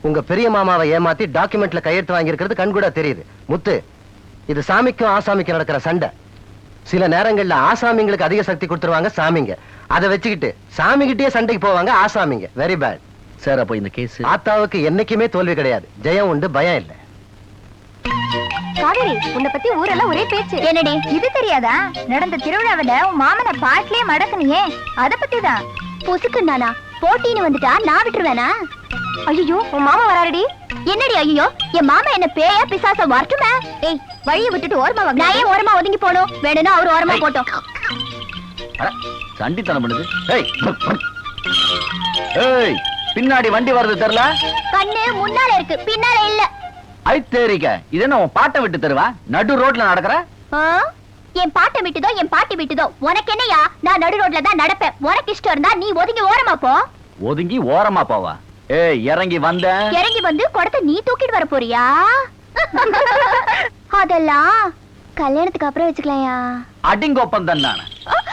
உங்க பெரிய மாமாவை ஏமாத்தி டாக்குமெண்ட்ல கையெழுத்து வாங்கி இருக்கிறது கண்கூட தெரியுது. முத்து, இது சாமிக்கும் ஆசாமிக்கும் நடக்கிற சண்டை. சில நேரங்கள்ல ஆசாமிங்களுக்கு அதிக சக்தி கொடுத்துருவாங்க சாமிங்க. அதை வச்சுக்கிட்டு சாமிகிட்டே சண்டைக்கு போவாங்க ஆசாமிங்க. Very bad sir. அப்போ இந்த கேஸ் ஆத்தாவுக்கு என்னைக்குமே தோல்வி கிடையாது. ஜெயம் உண்டு, பயம் இல்ல. காவேரி, உன்னை பத்தி ஊரெல்லாம் ஒரே பேச்சு. என்னடி இது தெரியாதா? நடந்த திருவிழாவில உன் மாமனை பாட்டிலே மடக்கணியே, அத பத்தி தான். பொசுக்கு நானா போட்டின்னு வந்துட்டா நான் விட்டுருவேனா? ஐயோ, உன் மாமா வராருடி. என்னடி ஐயோ? என் மாமா என்ன பேயா பிசாச வரட்டுமே? ஏய், வழியை விட்டுட்டு ஓரமா வாங்க. நான் ஏன் ஓரமா ஒதுங்கி போணும்? வேணும்னா அவர் ஓரமா போட்டோம். சண்டித்தனம் பண்ணுது. ஏய், பின்னாடி வண்டி வருது தெரியல. கண்ணு முன்னால இருக்கு, பின்னால இல்ல. ஐத்தேரிக்க, இது என்ன உன் பாட்டை விட்டு தருவா? நடு ரோட்ல நடக்கிற? என் பாட்டை விட்டுதோ என் பாட்டி விட்டுதோ உனக்கு என்னையா? நான் நடு ரோட்ல தான் நடப்பேன். உனக்கு இஷ்டம் இருந்தா நீ ஒதுங்கி ஓரமா போ. ஒதுங்கி ஓரமா போவா? ஏய், இறங்கி வந்த. இறங்கி வந்து குடத்தை நீ தூக்கிட்டு வர போறியா? அதெல்லாம் கல்யாணத்துக்கு அப்புறம் வச்சுக்கலாம்யா. அடிங்கோப்பம் தான் நானு.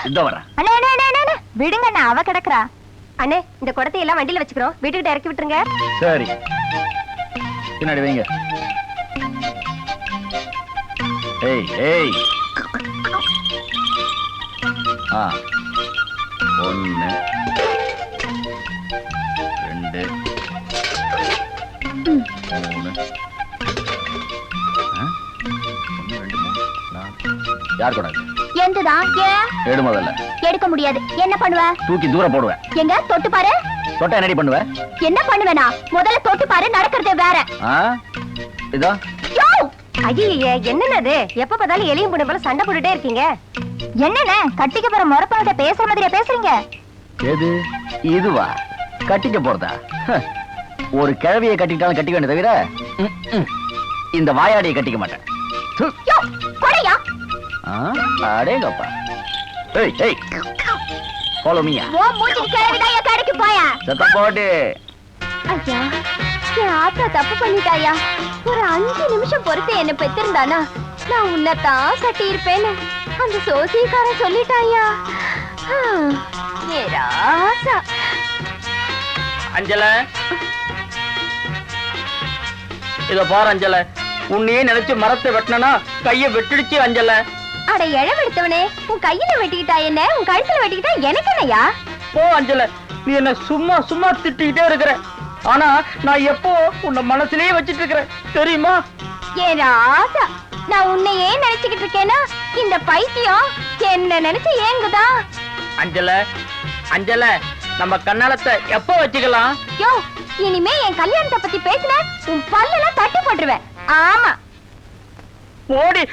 இந்த வரேன். விடுங்க, நான் அவ கிடக்குறா. அண்ணே, இந்த குடத்தை எல்லாம் வண்டியில வச்சுக்கிறோம், வீட்டுக்கிட்ட இறக்கி விட்டுருங்க. சரி, பின்னாடி வைங்க. ஏய் ஏய், 1 2 3. யார் கூட? எந்துதான். எடு முதல்ல. எடுக்க முடியாது. என்ன பண்ணுவ? தூக்கி தூர போடுவேன். எங்க தொட்டு பாரு. தொட்ட என்னடி பண்ணுவ? என்ன பண்ணுவேனா? முதல்ல தொட்டு பாரு, நடக்கிறதே வேற. இதோ. ஐயே, என்னது? எப்ப பார்த்தாலும் எலியும் புண்ணு போல சண்டை போட்டுட்டே இருக்கீங்க. என்னண்ணே, கட்டிக்க போற முறப்பவட்ட பேசுற மாதிரியா பேசுறீங்க? எது இதுவா? கட்டிக்க போறதா? ஒரு கிழவியை கட்டிட்டாலும் கட்டிக்க வேண்டிய தவிர இந்த வாயாடியை கட்டிக்க மாட்டேன். அடேங்கப்பா. ஏய் ஏய், ஃபாலோ மீ. ஓ மூஞ்சி கிழவிதாயா, கடைக்கு போயா. சத்தம் போடு. ஐயா, என் ஆத்தா தப்பு பண்ணிட்டாயா. ஒரு 5 நிமிஷம் பொறுத்து என்ன பெத்திருந்தானா நான் உன்னதான் கட்டி இருப்பேன்னு அந்த சோசியக்காரன் சொல்லிட்டாயா. அஞ்சல, இத பாரு அஞ்சல, உன்னையே நினைச்சு மரத்தை வெட்டினா கைய வெட்டிடுச்சு அஞ்சல. அட எழவெடுத்தவனே, உன் கையில வெட்டிக்கிட்டா என்ன, உன் கழுத்துல வெட்டிக்கிட்டா எனக்கு என்னையா? போ அஞ்சல, நீ என்ன சும்மா சும்மா திட்டிக்கிட்டே இருக்கிற. ஆனா நான் எப்போ உன்னை மனசுலயே வச்சிட்டு இருக்கிறேன் தெரியுமா? ஏ ராசா, நான் உன்னையே நினைச்சுக்கிட்டு இருக்கேன்னா இந்த பைத்தியம் என்ன நினைச்சு ஏங்குதா? அஞ்சல அஞ்சல, நம்ம கண்ணாலத்தை எப்போ வச்சுக்கலாம்? யோ, இனிமே என் கல்யாணத்தை பத்தி பேசின உன் பல்லெல்லாம் தட்டி போட்டுருவேன். ஆமா, ஓடி.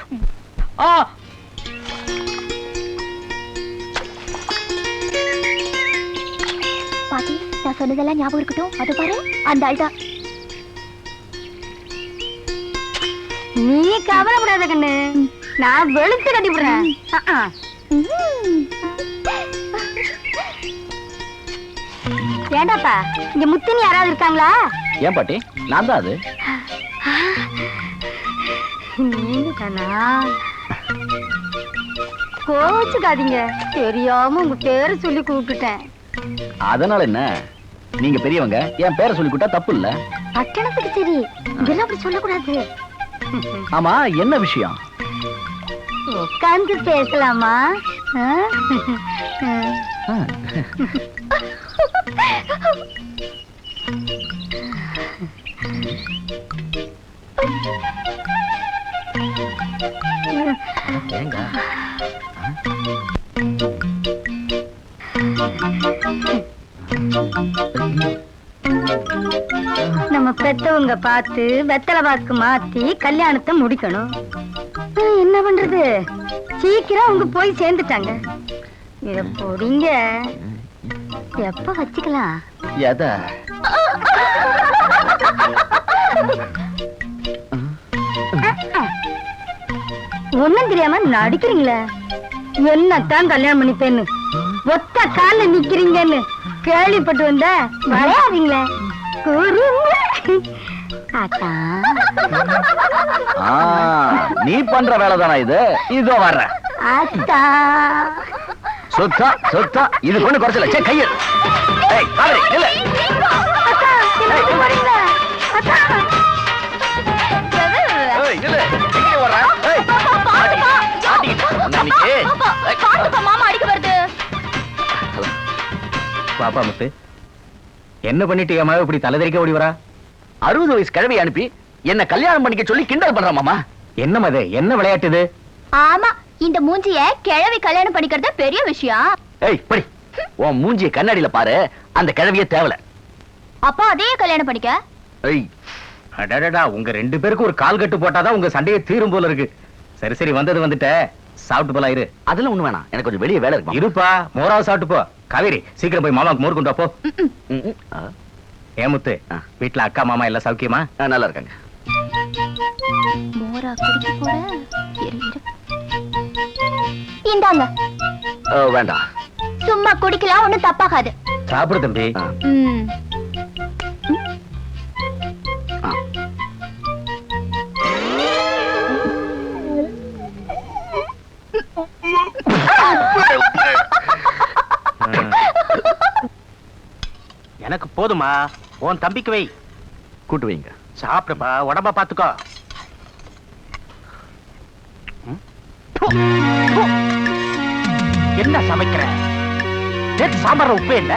பாட்டி, நான் சொன்னதெல்லாம் ஞாபகம் இருக்கட்டும். அது பாரு, அந்த ஆள்தா. நீ கவலைப்படாத கண்ணு, நான் வெளுத்து கட்டிவிடுறேன். ஏண்டாப்பா, இங்க முத்தினி யாராவது இருக்காங்களா? ஏன் பாட்டி, நான் தான் அது. நீங்க தானா? கோச்சுக்காதீங்க, தெரியாம உங்க பேரை சொல்லி கூப்பிட்டுட்டேன். அதனால என்ன, நீங்க பெரியவங்க, என் பேரை சொல்லி கூட்டா தப்பு இல்ல. பட்டணத்துக்கு சரி, இதெல்லாம் அப்படி சொல்லக்கூடாது. ஆமா, என்ன விஷயம்? உட்கார்ந்து பேசலாமா? நம்ம பெத்தவங்க பார்த்து வெத்தலை பாக்கு மாத்தி கல்யாணத்தை முடிக்கணும். என்ன பண்றது, சீக்கிரம் அவங்க போய் சேர்ந்துட்டாங்க. இத போடிங்க, எப்ப வச்சுக்கலாம்? ஒண்ணும் தெரியாம நடிக்கிறீங்களே. என்னத்தான் கல்யாணம் பண்ணிப்பேன்னு ஒத்த கால நிக்கிறீங்கன்னு கேள்விப்பட்டு வந்த விளையாடுறீங்களே. நீ பண்ற வேலைதானா இது? இதோ வர்ற சொத்தா சொத்தா, இது கொண்டு குறைச்சல. கையில் பாப்பா முத்து, என்ன பண்ணிட்டு ஏமா இப்படி தலைதறிக்க ஓடி வரா? 60 வயசு கிழவி அனுப்பி என்ன கல்யாணம் பண்ணிக்க சொல்லி கிண்டல் பண்ற மாமா. என்ன மது, என்ன விளையாட்டு இது? ஆமா, இந்த மூஞ்சிய கிழவி கல்யாணம் பண்ணிக்கிறது பெரிய விஷயம். ஏய் படி, உன் மூஞ்சிய கண்ணாடியில பாரு, அந்த கிழவியே தேவல. அப்பா அதே கல்யாணம் பண்ணிக்க. ஏய் அடடடா, உங்க 2 பேருக்கு ஒரு கால் கட்டு போட்டாதான் உங்க சண்டையை தீரும் போல இருக்கு. சரி சரி, வந்துட்ட, சாப்பிட்டு போலாம் இரு. அதெல்லாம் ஒண்ணு வேணாம், எனக்கு கொஞ்சம் வெளியே வேலை இருக்கு. இருப்பா, மோராவை சாப்பிட்டு போ. காவேரி, சீக்கிரம் போய் மாமாக்கு மோர் கொண்டு வா போ. ஏமுத்து, வீட்டுல அக்கா மாமா எல்லாம் சௌக்கியமா? நல்லா இருக்காங்க. மோரா குடிக்க போற? இரு இரு. இந்தாங்க. வேண்டாம், சும்மா குடிக்கலாம், ஒண்ணும் தப்பாகாது. சாப்பிடு தம்பி. ம். எனக்கு போதுமா? உன் தம்பிக்கு வை. கூட்டு வைங்க. சாப்பிடுப்பா, உடம்ப பாத்துக்கோ. என்ன சமைக்கிற? நேற்று சாம்பார்ல உப்பே இல்ல,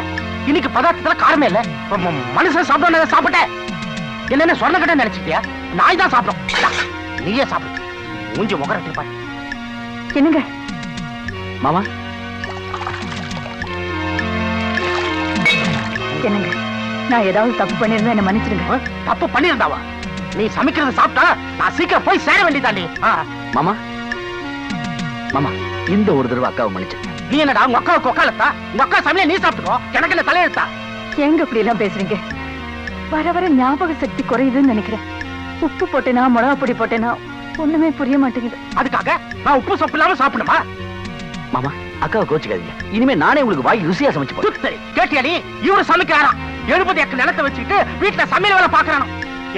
இன்னைக்கு பதார்த்தத்துல காரமே இல்ல. மனுஷன் சாப்பிட சாப்பிட்டேன். என்ன சொன்ன கிட்ட நினைச்சிட்டியா? நாய் தான் சாப்பிடும். நீயே சாப்பிடு. மூஞ்சி முகரட்டி பாரு. என்னங்க மாமா, என்னங்க, நான் ஏதாவது தப்பு பண்ணிருந்தா என்ன மன்னிச்சிடுங்க. தப்பு பண்ணிருந்தாவா? நீ சமைக்கிறத சாப்பிட்டா நான் சீக்கிரம் போய் சேர வேண்டியதாண்டி. மாமா மாமா, இந்த ஒரு தடவை அக்காவை மன்னிச்சு. நீ என்னடா உங்க அக்காவுக்கு உக்காலத்தா? உங்க அக்கா சமையல நீ சாப்பிட்டுக்கோ, எனக்கு என்ன தலையெழுத்தா? எங்க இப்படி எல்லாம் பேசுறீங்க? வர வர ஞாபக சக்தி குறையுதுன்னு நினைக்கிறேன். உப்பு போட்டேனா மிளகா பொடி போட்டேனா ஒண்ணுமே புரிய மாட்டேங்குது. அதுக்காக நான் உப்பு சொப்பு இல்லாம சாப்பிடுமா? மாமா, அக்காவை கோச்சுக்காதீங்க. இனிமே நானே உங்களுக்கு வாய் ருசியா சமைச்சு போறேன். சரி, கேட்டியாடி? இவரு சமைக்கிறாரா? 70 ஏக்கர் நிலத்தை வச்சுக்கிட்டு வீட்டுல சமையல் வேலை பாக்குறானோ?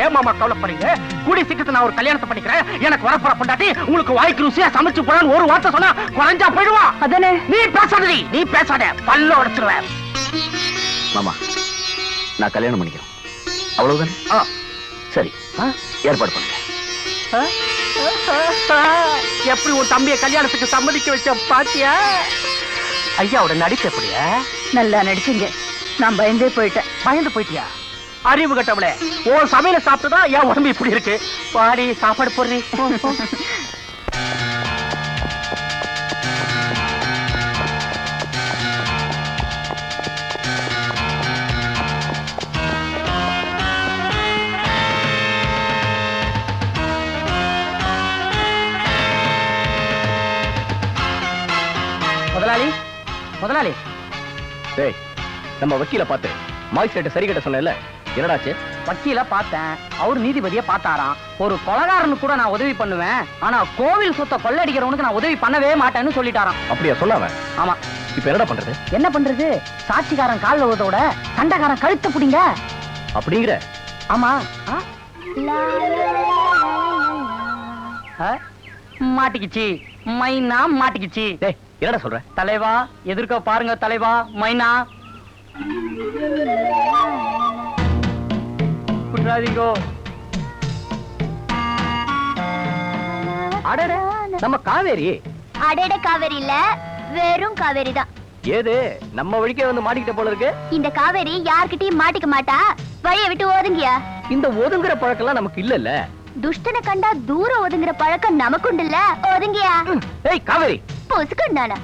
ஏன் மாமா கவலைப்படுறீங்க? கூடி சீக்கிரத்துல நான் ஒரு கல்யாணத்தை பண்ணிக்கிறேன். எனக்கு வரப்போற பொண்டாட்டி உங்களுக்கு வாய்க்கு ருசியா சமைச்சு போறான்னு ஒரு வார்த்தை சொன்னா குறைஞ்சா போயிடுவா. அதானே? நீ பேசாதடி, நீ பேசாத, பல்ல உடைச்சிருவேன். மாமா, நான் கல்யாணம் பண்ணிக்கிறேன், அவ்வளவுதானே? சரி, ஏற்பாடு பண்ணுங்க. எப்படி உன் தம்பிய கல்யாணத்துக்கு சம்மதிக்க வச்ச பாத்தியா? ஐயாவோட நடிப்பு எப்படியா? நல்லா நடிச்சீங்க. நான் பயந்தே போயிட்டேன். பயந்து போயிட்டியா? அறிவு கட்டவளே, உன் சமையல சாப்பிட்டுதான் என் உடம்பு இப்படி இருக்கு. பாடி சாப்பாடு போடுறீ. முதலாளி, முதலாளி, டேய், நம்ம வக்கீல பார்த்து மாஜிஸ்ட்ரேட் சரி கட்ட சொன்னேன்ல, என்னடாச்சு? வக்கீல பார்த்தேன். அவர் நீதிபதியை பார்த்தாராம். ஒரு கொலைகாரனுக்கு கூட நான் உதவி பண்ணுவேன், ஆனா கோவில் சொத்தை கொள்ளடிக்கிறவனுக்கு நான் உதவி பண்ணவே மாட்டேன்னு சொல்லிட்டாராம். அப்படியா சொன்னாவன்? ஆமா. இப்ப என்னடா பண்றது? என்ன பண்றது? சாட்சிக்காரன் கால்ல விழுதோட சண்டைக்காரன் கழுத்த புடிங்க. அப்படிங்கிற? ஆமா. மாட்டிக்கிச்சு மைனா, மாட்டிக்கிச்சு. டேய், என்னடா சொல்ற? தலைவா, எதிர்க்க பாருங்க தலைவா, மைனா. குற்றாதீங்கோ. அடடே, நம்ம காவேரி. அடட காவேரி இல்ல, வெறும் காவேரி தான். ஏது நம்ம வழிக்கே வந்து மாட்டிக்கிட்ட போல இருக்கு. இந்த காவேரி யார்கிட்டயும் மாட்டிக்க மாட்டா. வழிய விட்டு ஒதுங்கியா. இந்த ஒதுங்குற பழக்கம்லாம் நமக்கு இல்லல்ல. துஷ்டனை கண்டா தூரம் ஒதுங்குற பழக்கம் நமக்குண்டுல்ல. ஒதுங்கியா. ஏய் காவேரி, பொசுக்குண்டானா?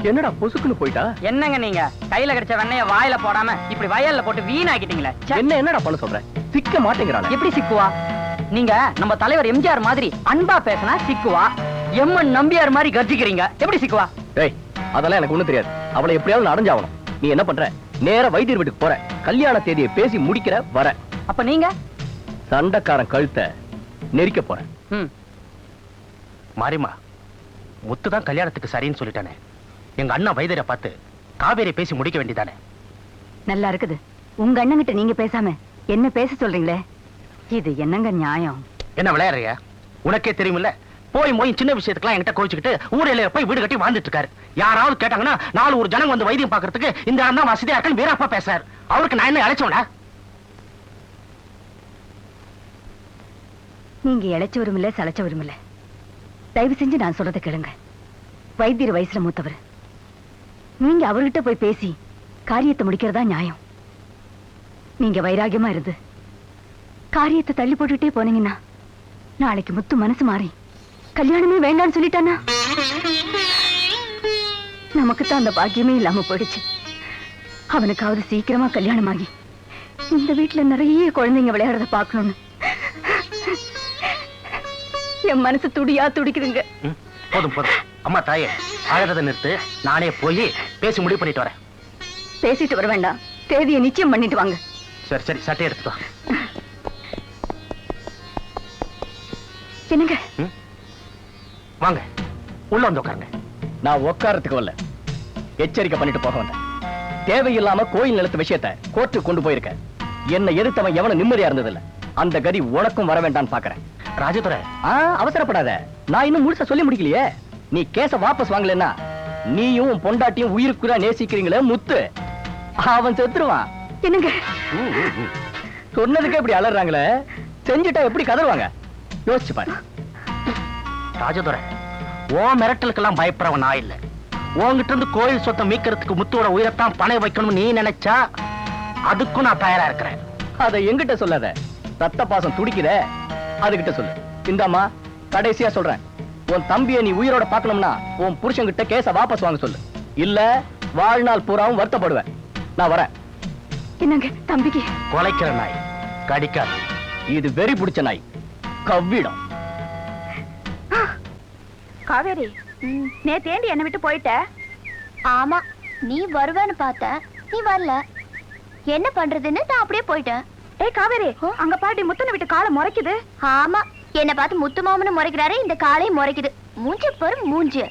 என்னடா பொசுக்குன்னு போயிட்டா? என்னங்க நீங்க கையில கிடைச்ச வெண்ணைய வாயில போடாம இப்படி வயல்ல போட்டு வீணாக்கிட்டீங்களே. என்னடா பண்ண சொல்ற? சிக்க மாட்டேங்கிறானே. எப்படி சிக்குவா? நீங்க நம்ம தலைவர் எம்ஜிஆர் மாதிரி அன்பா பேசினா சிக்குவா. எம்என் நம்பியார் மாதிரி கர்ஜிக்கிறீங்க, எப்படி சிக்குவா? டேய், அதெல்லாம் எனக்கு ஒண்ணும் தெரியாது. அவளை எப்படியாவது அடைஞ்சாகணும். நீ என்ன பண்ற? நேரா வைத்தியர் வீட்டுக்கு போற, கல்யாண தேதியை பேசி முடிக்கிற, வர. அப்ப நீங்க சண்டைக்காரன் கழுத்தை நெரிக்க போறேன். மாரிமா, முத்துதான் கல்யாணத்துக்கு சரின்னு சொல்லிட்டானே. எங்க அண்ணா வைத்தியரை பார்த்து காவேரி பேசி முடிக்க வேண்டியதானே? நல்லா இருக்குது. உங்க அண்ணங்கிட்ட நீங்க பேசாம என்ன பேச சொல்றீங்களே, இது என்னங்க நியாயம்? என்ன விளையாடுறியா? உனக்கே தெரியுமில்ல, போய் போய் சின்ன விஷயத்துக்குலாம் என்கிட்ட கோவிச்சுக்கிட்டு ஊரில் போய் வீடு கட்டி வாழ்ந்துட்டு இருக்காரு. யாராவது கேட்டாங்கன்னா 4 ஒரு ஜனங்க வந்து வைத்தியம் பாக்குறதுக்கு இந்த இடம் தான் வசதியா இருக்குன்னு வீரப்பா பேசுறாரு. அவருக்கு நான் என்ன அழைச்சோம்னா? நீங்க இழைச்சவரும் இல்ல, சளைச்சவரும் இல்ல. தயவு செஞ்சு நான் சொல்றதை கேளுங்க. வைத்தியர் வயசுல மூத்தவர். நீங்க அவர்கிட்ட போய் பேசி காரியத்தை முடிக்கிறதா நியாயம். நீங்க வைராகியமா இருந்து காரியத்தை தள்ளி போட்டுக்கிட்டே போனீங்கன்னா நாளைக்கு முத்து மனசு மாறி கல்யாணமே வேண்டாம்னு சொல்லிட்டானா நமக்குத்தான் அந்த பாக்கியமே இல்லாம போயிடுச்சு. அவனுக்காவது சீக்கிரமா கல்யாணமாகி இந்த வீட்டுல நிறைய குழந்தைங்க விளையாடுறத பாக்கணும்னு என் மனசு துடியா துடிக்குதுங்க. போதும் போதும் அம்மா தாயே, அழகதை நிறுத்து. நானே போய் பேசி முடிவு பண்ணிட்டு வரேன். பேசிட்டு வர வேண்டாம், தேதியை நிச்சயம் பண்ணிட்டு வாங்க. சரி சரி, சட்டை எடுத்துக்கோ. என்னங்க வாங்க, உள்ள வந்து உட்காருங்க. நான் உட்காரத்துக்கு வரல, எச்சரிக்கை பண்ணிட்டு போக வந்தேன். தேவையில்லாம கோயில் நிலத்து விஷயத்தை கோர்ட்டுக்கு கொண்டு போயிருக்க. என்ன எதிர்த்தவன் எவனும் நிம்மதியா இருந்ததில்ல. அந்த கதி உனக்கும் வர வேண்டான்னு பாக்குறேன். ராஜதுரை, அவசரப்படாத, நான் இன்னும் முழுசா சொல்லி முடிக்கலையே. நீ கேஸ வாபஸ் வாங்கலன்னா நீயும் உன் பொண்டாட்டியும் உயிருக்குறா நேசிக்கிறீங்களே முத்து, அவன் செத்துருவான். என்னங்க சொன்னதுக்கு எப்படி அலறாங்களே, செஞ்சுட்டா எப்படி கதறுவாங்க யோசிச்சு பாரு. ராஜதுரை, ஓ மிரட்டலுக்கெல்லாம் பயப்படுறவன் நான் இல்ல. உன்கிட்ட இருந்து கோயில் சொத்தை மீட்கிறதுக்கு முத்துவோட உயிரத்தான் பணம் வைக்கணும்னு நீ நினைச்சா அதுக்கும் நான் தயாரா இருக்கிறேன். அதை எங்கிட்ட சொல்லாத, ரத்த பாசம் துடிக்குதே அதுகிட்ட சொல்லு. இந்தாமா கடைசியா சொல்றேன், உன் தம்பியை நீ உயிரோட பார்க்கணும்னா உன் புருஷன்கிட்ட கேஸ வாபஸ் வாங்க சொல்லு. இல்ல வாழ்நாள் பூராவும் வருத்தப்படுவேன். நான் வரேன். என்னங்க தம்பிக்கு கொலைக்கிற நாய் கடிக்காது. இது வெறி பிடிச்ச நாய், கவ்விடம். காவேரி, நேத்தேண்டி என்ன விட்டு போயிட்ட? ஆமா, நீ வருவேன்னு பார்த்தேன், நீ வரல. என்ன பண்றதுன்னு நான் அப்படியே போயிட்டேன். ஏய் காவேரி, அங்க பாட்டி முத்தனை விட்டு காலை முறைக்குது. ஆமா, என்ன பார்த்து முத்து மாமனு முறைக்கிறாரு, இந்த காலையும் முறைக்குது. மூஞ்ச பாரு மூஞ்சு.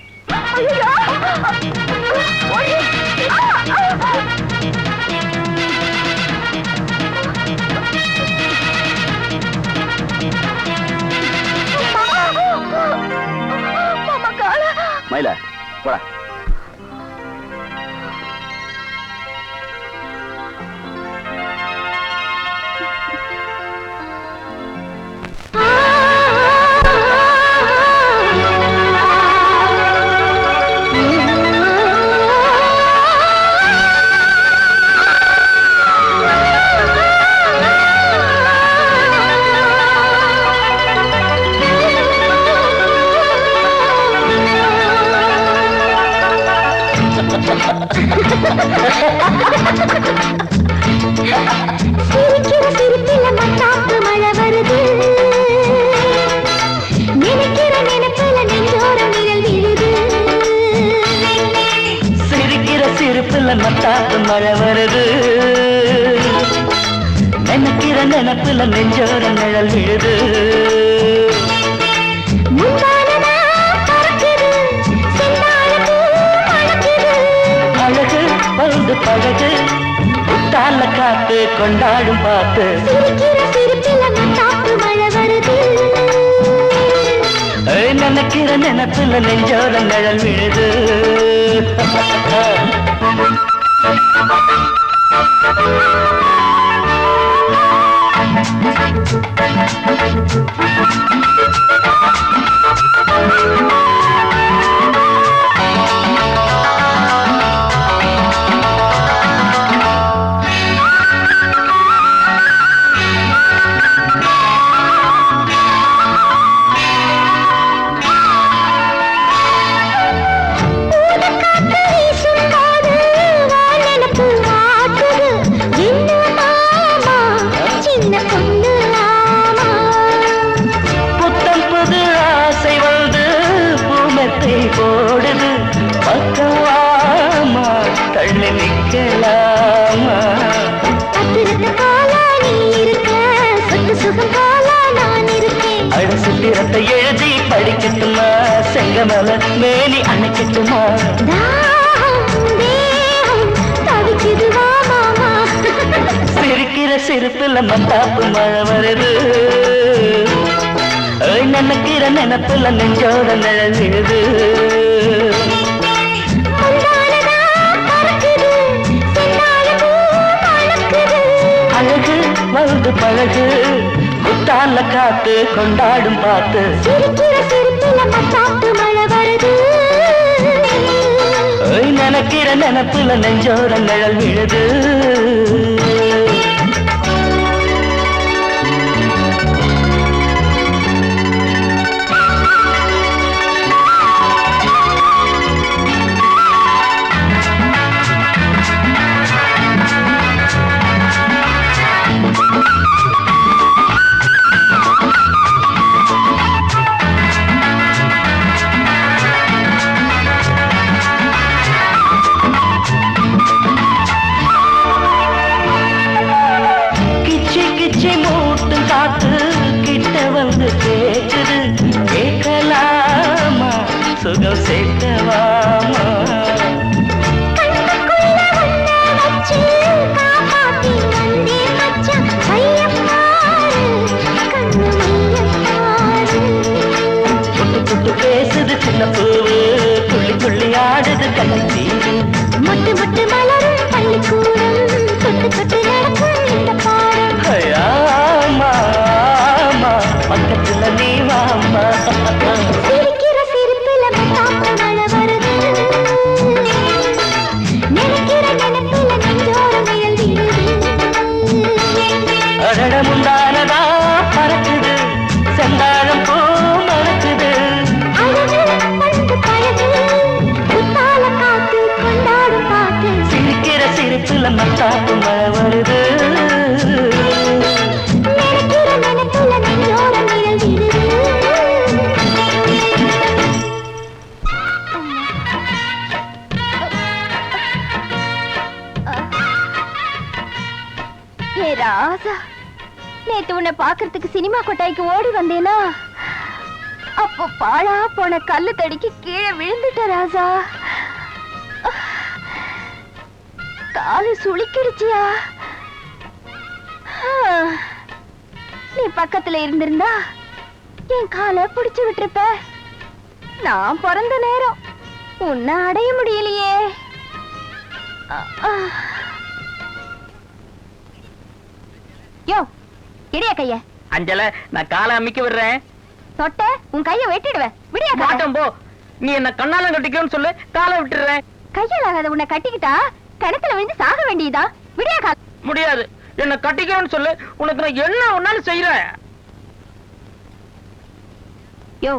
மயில போடா. மழை வருது, நினைக்கிற நினைப்புல நெஞ்சோர நிழல் விழுது. அழகு வந்து பழகு, புத்தால காத்து கொண்டாடும் பாத்து. நினைக்கிற நினைப்புல நெஞ்சோர நிழல் விழுது. போடுது பக்கவாமா தள்ளி நிக்கலாமா. அடசுத்திரத்தை எழுதி படிக்கட்டுமா, செங்கமல மேனி அணைக்கட்டுமா. சிரிக்கிற சிரிப்புல மத்தாப்பு மழை வருது, நினைக்கிற நினைப்புல நெஞ்சோட நிழல் விழுது. அழகு வந்து பழகு, புத்தால காத்து கொண்டாடும் பாத்து. நினைக்கிற நினைப்புல நெஞ்சோர நிழல் விழுது. சுகம் சேர்க்கவாமா புட்டு புட்டு பேசுது சின்ன பூவு துள்ளி துள்ளி ஆடுது கண்ணி முட்டு முட்டு மலரும் பள்ளிக்கூடம் தொட்டு தொட்டு நடக்கும் இந்த பாடம் ஆமா ஆமா பக்கத்துல நீ வாமா முந்தானதா பறக்குது செந்தாழம் பூ மறக்குது சிரிக்கிற சிரிப்புல மத்தாப்பு மழை வருது ராசா நேத்து உன்னை பாக்குறதுக்கு சினிமா கொட்டாய்க்கு ஓடி வந்தேனா அப்போ பாழா போன கல்லு தடிக்கு கீழே விழுந்துட்ட ராசா. காலு சுளிக்கிடுச்சியா? நீ பக்கத்துல இருந்திருந்தா என் காலை பிடிச்சு விட்டுருப்ப. நான் பிறந்த நேரம் உன்னை அடைய முடியலையே. யோ இடியா கைய. அஞ்சல நான் காலை அமிக்க விடுறேன். தொட்ட உன் கைய வெட்டிடுவேன். விடியா மாட்டோம் போ. நீ என்ன கண்ணால கட்டிக்கணும்னு சொல்லு காலை விட்டுறேன். கையால உன்னை கட்டிக்கிட்டா கிணத்துல விழுந்து சாக வேண்டியதா? விடியா கால. முடியாது. என்ன கட்டிக்கணும்னு சொல்லு. உனக்கு நான் என்ன ஒன்னாலும் செய்யறேன். யோ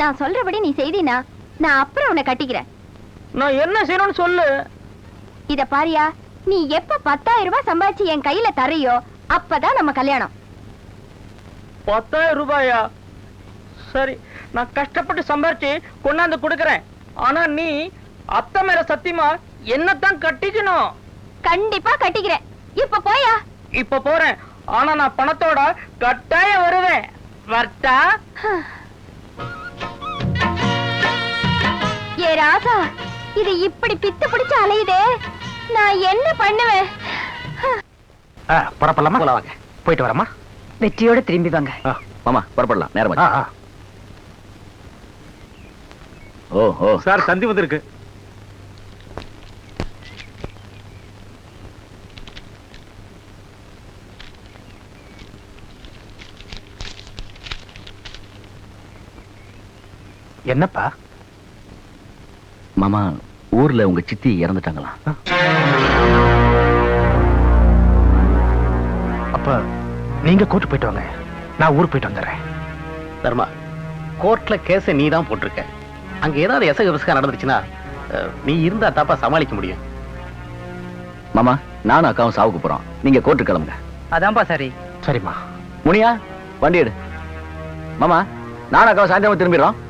நான் சொல்றபடி நீ செய்தினா நான் அப்புறம் உன்னை கட்டிக்கிறேன். நான் என்ன செய்யணும்னு சொல்லு. இத பாரியா, நீ எப்ப 10,000 ரூபாய் சம்பாதிச்சு என் கையில தரையோ அப்பதான் நம்ம கல்யாணம். 10,000 ரூபாயா? சரி, நான் கஷ்டப்பட்டு சம்பாரிச்சு கொண்டாந்து கொடுக்கறேன். ஆனா நீ அத்தை மேல சத்தியமா என்னத்தான் கட்டிக்கணும். கண்டிப்பா கட்டிக்கிறேன். இப்ப போயா? இப்ப போறேன். ஆனா நான் பணத்தோட கட்டாயம் வருவேன். வரட்டா? ஏ ராசா, இது இப்படி பித்து பிடிச்சு அலையுதே, நான் என்ன பண்ணுவேன்? புறப்படலாமா? வாங்க, போயிட்டு வரமா. வெற்றியோட திரும்பி வாங்க. மாமா புறப்படலாம். நேரம். ஓ ஓ சார், சந்தி வந்திருக்கு. என்னப்பா? மாமா, ஊர்ல உங்க சித்தி இறந்துட்டாங்களா? அப்ப நீங்க கோர்ட்டு போயிட்டு வாங்க, நான் ஊருக்கு போயிட்டு வந்துடுறேன். தர்மா, கோர்ட்ல கேஸ நீ தான் போட்டிருக்க. அங்க ஏதாவது எசக நடந்துச்சுன்னா நீ இருந்தா தாப்பா சமாளிக்க முடியும். மாமா, நானும் அக்காவும் சாவுக்கு போறோம். நீங்க கோர்ட்டு கிளம்புங்க. அதான்பா சரி. சரிம்மா. முனியா, வண்டி எடு. மாமா, நானும் அக்காவும் சாயந்தரம் திரும்பிடுறோம்.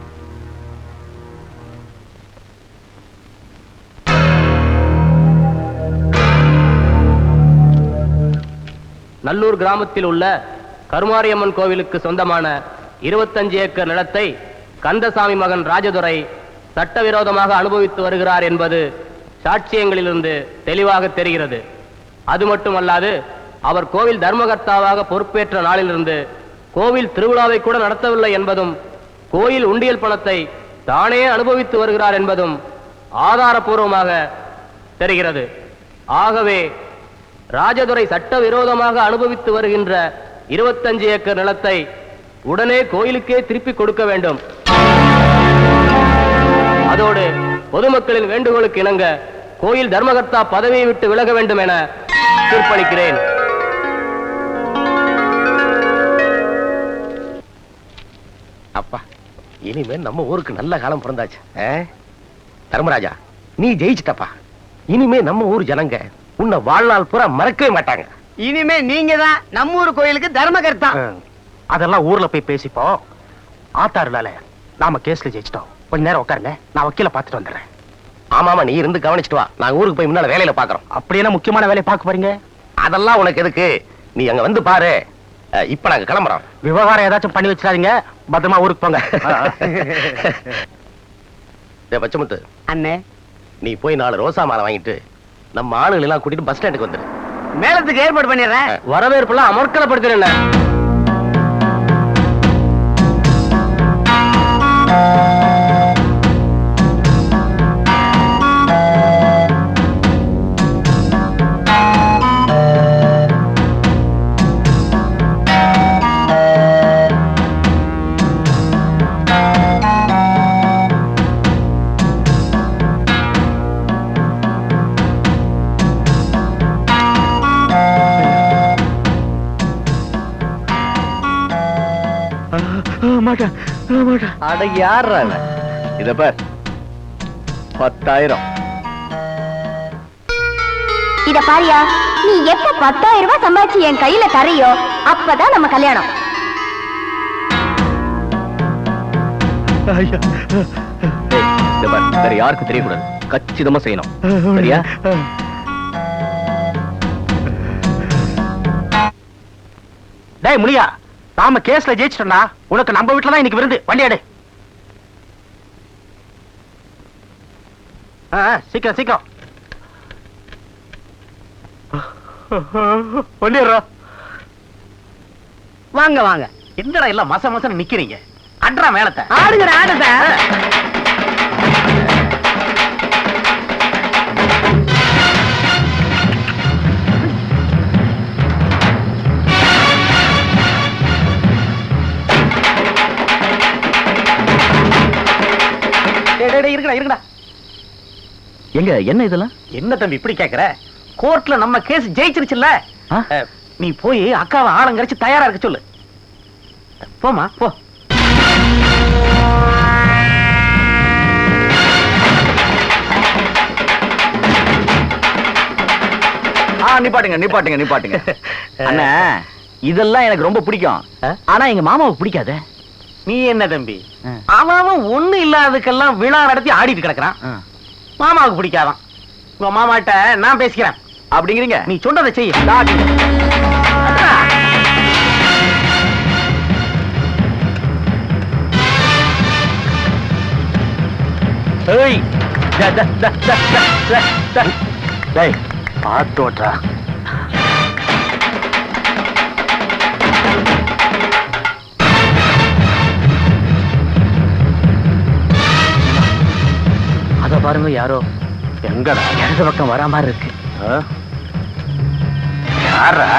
நல்லூர் கிராமத்தில் உள்ள கருமாரியம்மன் கோவிலுக்கு சொந்தமான 25 ஏக்கர் நிலத்தை கந்தசாமி மகன் ராஜதுரை சட்டவிரோதமாக அனுபவித்து வருகிறார் என்பது சாட்சியங்களிலிருந்து தெளிவாக தெரிகிறது. அது மட்டுமல்லாது, அவர் கோவில் தர்மகர்த்தாவாக பொறுப்பேற்ற நாளிலிருந்து கோவில் திருவிழாவை கூட நடத்தவில்லை என்பதும், கோயில் உண்டியல் பணத்தை தானே அனுபவித்து வருகிறார் என்பதும் ஆதாரபூர்வமாக தெரிகிறது. ஆகவே ராஜதுரை சட்டவிரோதமாக அனுபவித்து வருகின்ற 25 ஏக்கர் நிலத்தை உடனே கோயிலுக்கே திருப்பி கொடுக்க வேண்டும். அதோடு பொதுமக்களின் வேண்டுகோளுக்கு இணங்க கோயில் தர்மகர்த்தா பதவியை விட்டு விலக வேண்டும் என தீர்ப்பளிக்கிறேன். அப்பா, இனிமே நம்ம ஊருக்கு நல்ல காலம் பிறந்தாச்சு. தர்மராஜா, நீ ஜெயிச்சிட்டப்பா. இனிமே நம்ம ஊர் ஜனங்க உன்னை வாழ்நாள் பூரா மறக்கவே மாட்டாங்க. இனிமே நீங்க தான் நம்ம ஊர் கோயிலுக்கு தர்மகர்த்தா. அதெல்லாம் ஊர்ல போய் பேசிப்போம். ஆத்தாருனால நாம கேஸ்ல ஜெயிச்சிட்டோம். கொஞ்ச நேரம் உட்காருங்க, நான் வக்கீல பாத்துட்டு வந்துடுறேன். ஆமாமா, நீ இருந்து கவனிச்சுட்டு வா. நாங்க ஊருக்கு போய் முன்னால வேலையில பாக்குறோம். அப்படியே முக்கியமான வேலையை பார்க்க போறீங்க? அதெல்லாம் உனக்கு எதுக்கு? நீ அங்க வந்து பாரு. இப்ப நாங்க கிளம்புறோம். விவகாரம் ஏதாச்சும் பண்ணி வச்சிடாதீங்க. பத்திரமா ஊருக்கு போங்க. பச்சமுத்து அண்ணே, நீ போய் 4 ரோசா மாலை வாங்கிட்டு நம்ம ஆளுகள் எல்லாம் கூட்டிட்டு பஸ் ஸ்டாண்டுக்கு வந்துரு. மேலத்துக்கு ஏற்பாடு பண்ணிடுறேன். வரவேற்பெல்லாம் அமர்க்கலப்படுத்துறேன். அட யார் இத பார், 10,000. இத பாரியா, நீ எப்ப 10,000 ரூபாய் சம்பாதிச்சு என் கையில தரையோ அப்பதான் நம்ம கல்யாணம். இத பார், வேற யாருக்கு தெரியக்கூடாது. கச்சிதமா செய்யணும். சரியா? டேய் முனியா, நாம கேஸ்ல ஜெயிச்சிட்டோம்னா உனக்கு நம்ம வீட்டுல தான் இன்னைக்கு விருந்து. வண்டி எடு. சீக்கிரம் சீக்கிரம் வண்டி எடுறா. வாங்க வாங்க. என்னடா எல்லாம் மச மசன்னு நிக்கிறீங்க? அட்ரா மேலத்தை. ஆடுங்க ஆடுங்க. இருக்கடா. எங்க என்ன இதெல்லாம்? என்ன தம்பி இப்படி கேக்குற? கோர்ட்ல நம்ம கேஸ் ஜெயிச்சிருச்சுல்ல. நீ போய் அக்காவை ஆளுங்கரைச்சு தயாரா இருக்க சொல்லு. போமா போ. நிப்பாட்டுங்க நிப்பாட்டுங்க நிப்பாட்டுங்க. அண்ணா, இதெல்லாம் எனக்கு ரொம்ப பிடிக்கும். ஆனா எங்க மாமாவுக்கு பிடிக்காதே. நீ என்ன தம்பி, அவன் ஒண்ணு இல்லாததுக்கெல்லாம் விழா நடத்தி ஆடிட்டு கிடக்குறான். மாமாவுக்கு பிடிக்காதான். உங்க மாமாட்ட நான் பேசிக்கிறேன். அப்படிங்கிறீங்க? நீ சொன்னதை செய்ய. பாத்தோட்டா. அத பாருங்க, யாரோ எங்கடா இடது பக்கம் வரா மாதிரி இருக்கு. யாரா?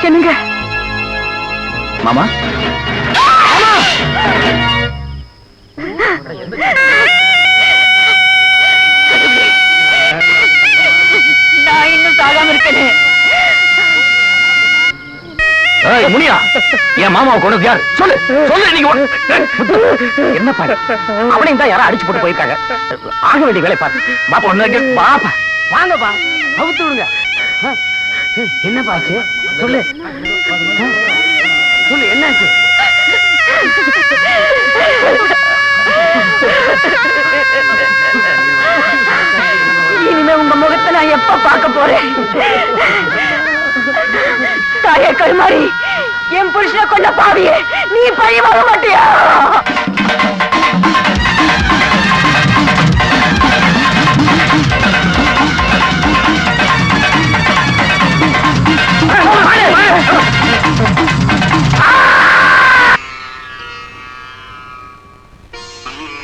என்னங்க மாமா? நான் இன்னும் சாகாம இருக்கேனே. முனியா, என் மாமாவை கொண்டு யாரு சொல்லு சொல்லு. நீங்க என்ன பாரு, அவனையும் தான் யாரும் அடிச்சு போட்டு போயிருக்காங்க. ஆக வேண்டிய வேலை பாரு. பாப்பா வாங்கப்பா, அவுத்து விடுங்க. என்ன பாச்சு சொல்லு சொல்லு, என்னாச்சு? இனிமே உங்க முகத்தை நான் எப்ப பார்க்க போறேன்? தாயே கருமாரி, என் புருஷனை கொண்ட பாவியே, நீ பழி வாங்க மாட்டியா?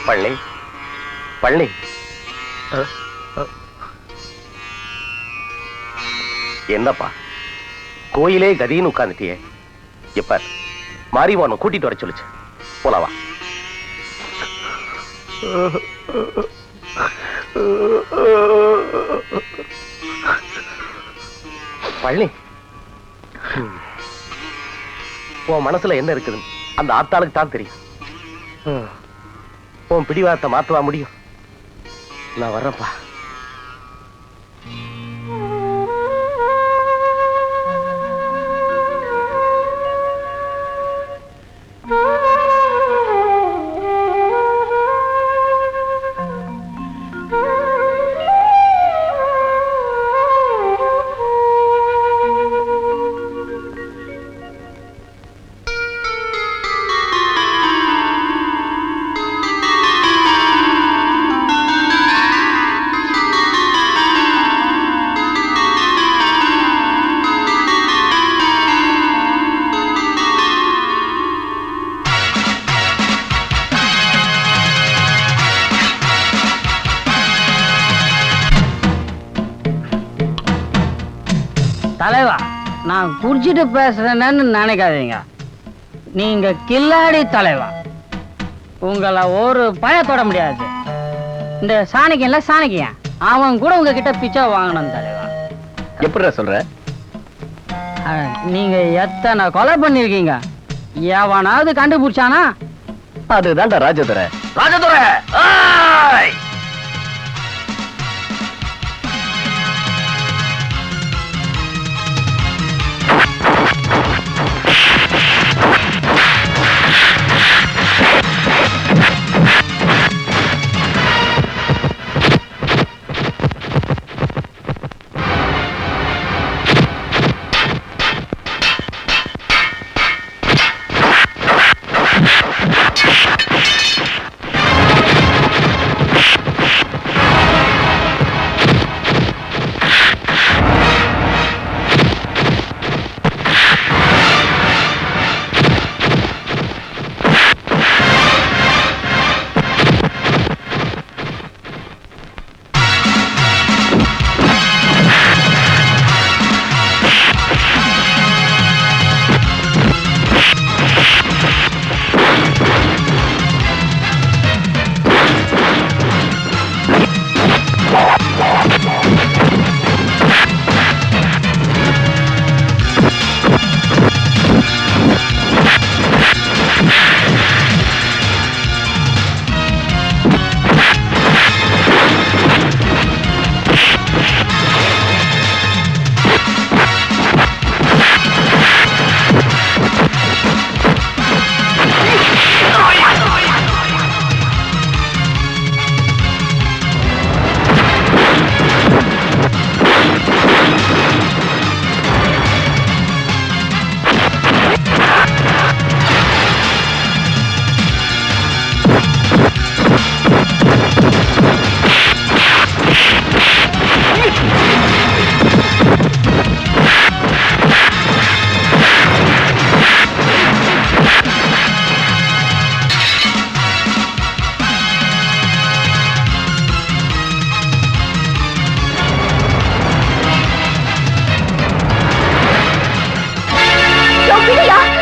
பழனி, பழனி, என்னப்பா கோயிலே கதின்னு உட்கார்ந்துட்டியே? எப்ப மாரியம்மா கூட்டிட்டு வர சொல்லுச்சு, போலவா? பழனி, உன் மனசுல என்ன இருக்குது அந்த ஆத்தாளுக்கு தான் தெரியும். உன் பிடிவாதத்தை மாத்தவா முடியும்? நான் வர்றேன்ப்பா. தலைவா, நான் குடிச்சிட்டு பேசுறேன்னு நினைக்காதீங்க. நீங்க கில்லாடி தலைவா, உங்களை ஒரு தொட முடியாது. இந்த சாணிக்கன்ல சாணிக்கியன், அவன் கூட உங்ககிட்ட பிச்சை வாங்கணும் தலைவா. எப்படிடா சொல்ற? நீங்க எத்தனை கொலை பண்ணிருக்கீங்க, எவனாவது கண்டுபிடிச்சானா? அதுதான்டா ராஜதுரை. ராஜதுரை,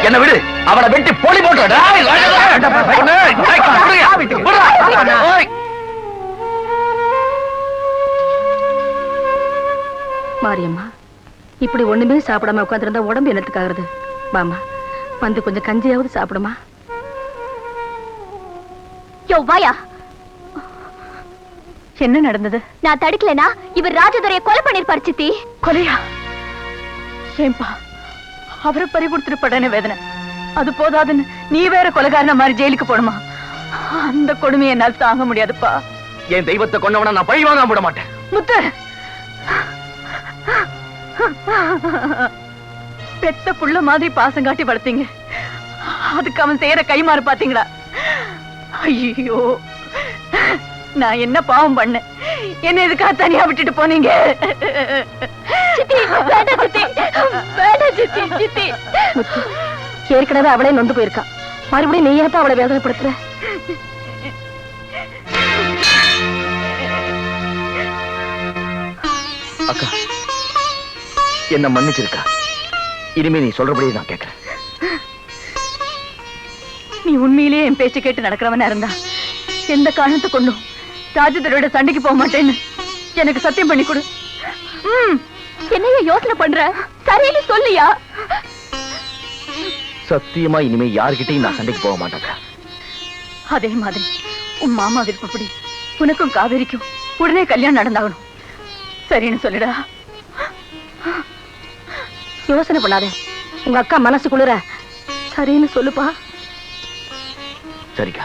என்ன விடு, அவளை வெட்டி போலி போட்டு மாரியம்மா, இப்படி ஒண்ணுமே சாப்பிடாம உட்காந்துருந்தா உடம்பு என்னத்துக்காகிறது? மாமா வந்து கொஞ்சம் கஞ்சியாவது சாப்பிடுமா. யோ வாயா, என்ன நடந்தது? நான் தடுக்கலனா இவர் ராஜதுரைய கொலை பண்ணிருப்பார் சித்தி. கொலையா? ஏன்பா அவரை பறி கொடுத்துட்டு படன வேதனை, அது போதாதுன்னு நீ வேற கொலைகாரன மாதிரி ஜெயிலுக்கு போடுமா? அந்த கொடுமையை என்னால் தாங்க முடியாதுப்பா. என் தெய்வத்தை கொண்டவன நான் பழி வாங்க விட மாட்டேன். முத்து, பெத்த புள்ள மாதிரி பாசம் காட்டி வளர்த்தீங்க, அதுக்கு அவன் செய்யற கைமாறு பாத்தீங்களா? ஐயோ, நான் என்ன பாவம் பண்ண? என்ன எதுக்காக தனியா விட்டுட்டு போனீங்க? ஏற்கனவே அவளே நொந்து போயிருக்கா, மறுபடியும் நீ ஏப்பா அவளை வேதனைப்படுத்துற? அக்கா, என்ன மன்னிச்சிருக்கா. இனிமே நீ சொல்றபடியே நான் கேட்கிறேன். நீ உண்மையிலேயே என் பேச்சு கேட்டு நடக்கிறவனா இருந்தா எந்த காரணத்தை கொண்டும் ராஜதுரையோட சண்டைக்கு போக மாட்டேன்னு எனக்கு சத்தியம் பண்ணி கொடு. என்னைய யோசனை பண்ற? சரின்னு சொல்லியா? சத்தியமா இனிமே யாருக்கிட்டையும் நான் சண்டைக்கு போக மாட்டேன். அதே மாதிரி உன் மாமா விருப்பப்படி உனக்கும் காவேரிக்கும் உடனே கல்யாணம் நடந்தாகணும். சரின்னு சொல்லிடா. யோசனை பண்ணாதே, உங்க அக்கா மனசு குளிர சரின்னு சொல்லுப்பா. சரிக்கா.